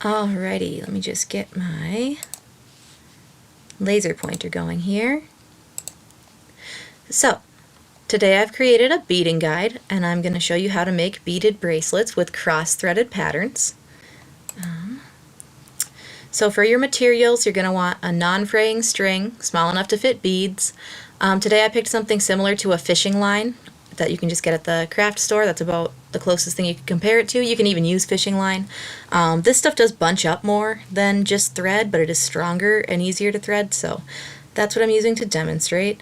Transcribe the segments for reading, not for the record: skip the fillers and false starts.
Alrighty, let me just get my laser pointer going here. So, today I've created a beading guide, and I'm going to show you how to make beaded bracelets with cross-threaded patterns. So for your materials, you're going to want a non-fraying string, small enough to fit beads. Today I picked something similar to a fishing line that you can just get at the craft store. That's about the closest thing you can compare it to. You can even use fishing line. This stuff does bunch up more than just thread, but it is stronger and easier to thread, so that's what I'm using to demonstrate.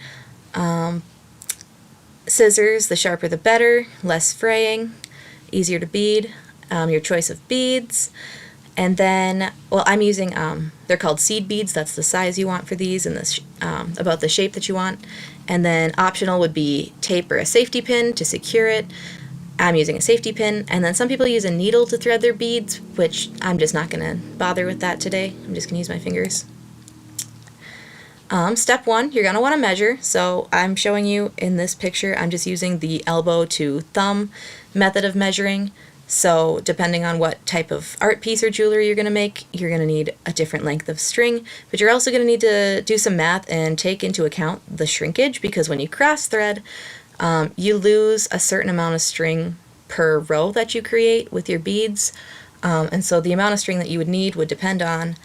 Scissors, the sharper the better, less fraying, easier to bead, your choice of beads. And then, well, I'm using, they're called seed beads. That's the size you want for these and this, about the shape that you want. And then optional would be tape or a safety pin to secure it. I'm using a safety pin. And then some people use a needle to thread their beads, which I'm just not going to bother with that today. I'm just going to use my fingers. Step one, you're going to want to measure. So I'm showing you in this picture, I'm just using the elbow to thumb method of measuring. So depending on what type of art piece or jewelry you're going to make, you're going to need a different length of string, but you're also going to need to do some math and take into account the shrinkage, because when you cross thread, you lose a certain amount of string per row that you create with your beads, and so the amount of string that you would need would depend on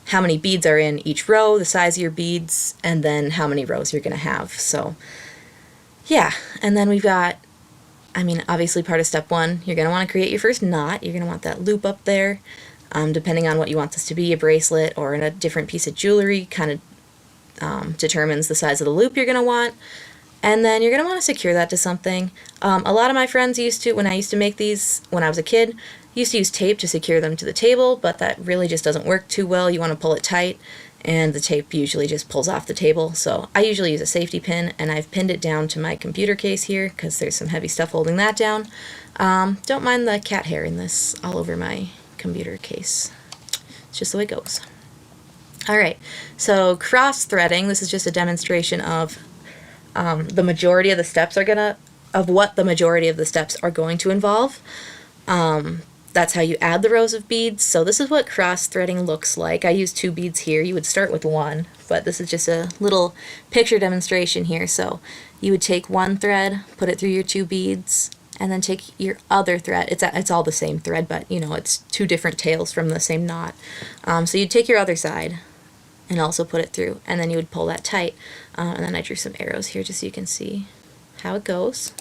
how many beads are in each row, the size of your beads, and then how many rows you're going to have. So yeah, and then we've got, obviously part of step one, you're going to want to create your first knot. You're going to want that loop up there. Depending on what you want this to be, a bracelet or in a different piece of jewelry, kind of determines the size of the loop you're going to want. And then you're going to want to secure that to something. A lot of my friends used to, when I used to make these when I was a kid, used to use tape to secure them to the table, but that really just doesn't work too well. You want to pull it tight, and the tape usually just pulls off the table. So I usually use a safety pin, and I've pinned it down to my computer case here because there's some heavy stuff holding that down. Don't mind the cat hair in this all over my computer case. It's just the way it goes. Alright, so cross threading, this is just a demonstration of the majority of the steps what the majority of the steps are going to involve. That's how you add the rows of beads. So this is what cross threading looks like. I use 2 beads here. You would start with 1, but this is just a little picture demonstration here. So you would take 1 thread, put it through your 2 beads, and then take your other thread. It's all the same thread, but it's 2 different tails from the same knot. So you'd take your other side and also put it through, and then you would pull that tight. And then I drew some arrows here just so you can see how it goes.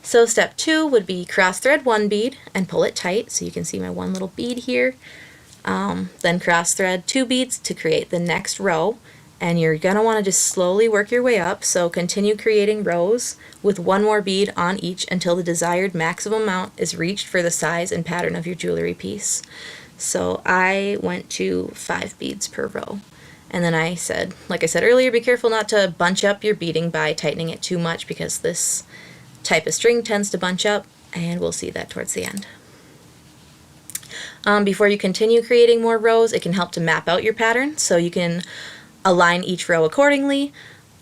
So step 2 would be cross thread 1 bead and pull it tight, so you can see my 1 little bead here. Then cross thread 2 beads to create the next row, and you're going to want to just slowly work your way up, so continue creating rows with 1 more bead on each until the desired maximum amount is reached for the size and pattern of your jewelry piece. So I went to 5 beads per row. And then I said, like I said earlier, be careful not to bunch up your beading by tightening it too much, because this type of string tends to bunch up, and we'll see that towards the end. Before you continue creating more rows, it can help to map out your pattern, so you can align each row accordingly.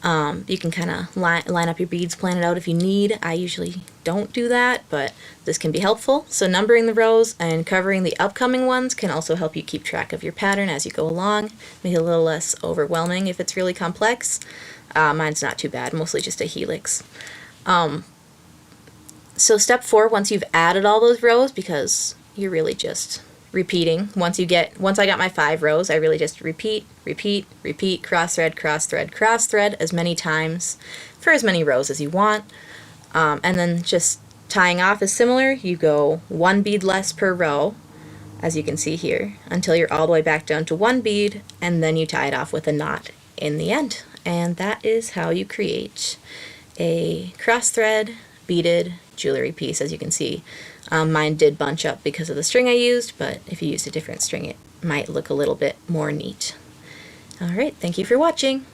You can kind of line up your beads, plan it out if you need. I usually don't do that, but this can be helpful. So numbering the rows and covering the upcoming ones can also help you keep track of your pattern as you go along, make it a little less overwhelming if it's really complex. Mine's not too bad, mostly just a helix. So step 4, once you've added all those rows, because you're really just repeating, once I got my 5 rows, I really just repeat, cross thread, cross thread, cross thread as many times for as many rows as you want. And then just tying off is similar. You go 1 bead less per row, as you can see here, until you're all the way back down to 1 bead, and then you tie it off with a knot in the end. And that is how you create a cross thread beaded jewelry piece. As you can see, mine did bunch up because of the string I used, but if you used a different string, it might look a little bit more neat. Alright, thank you for watching.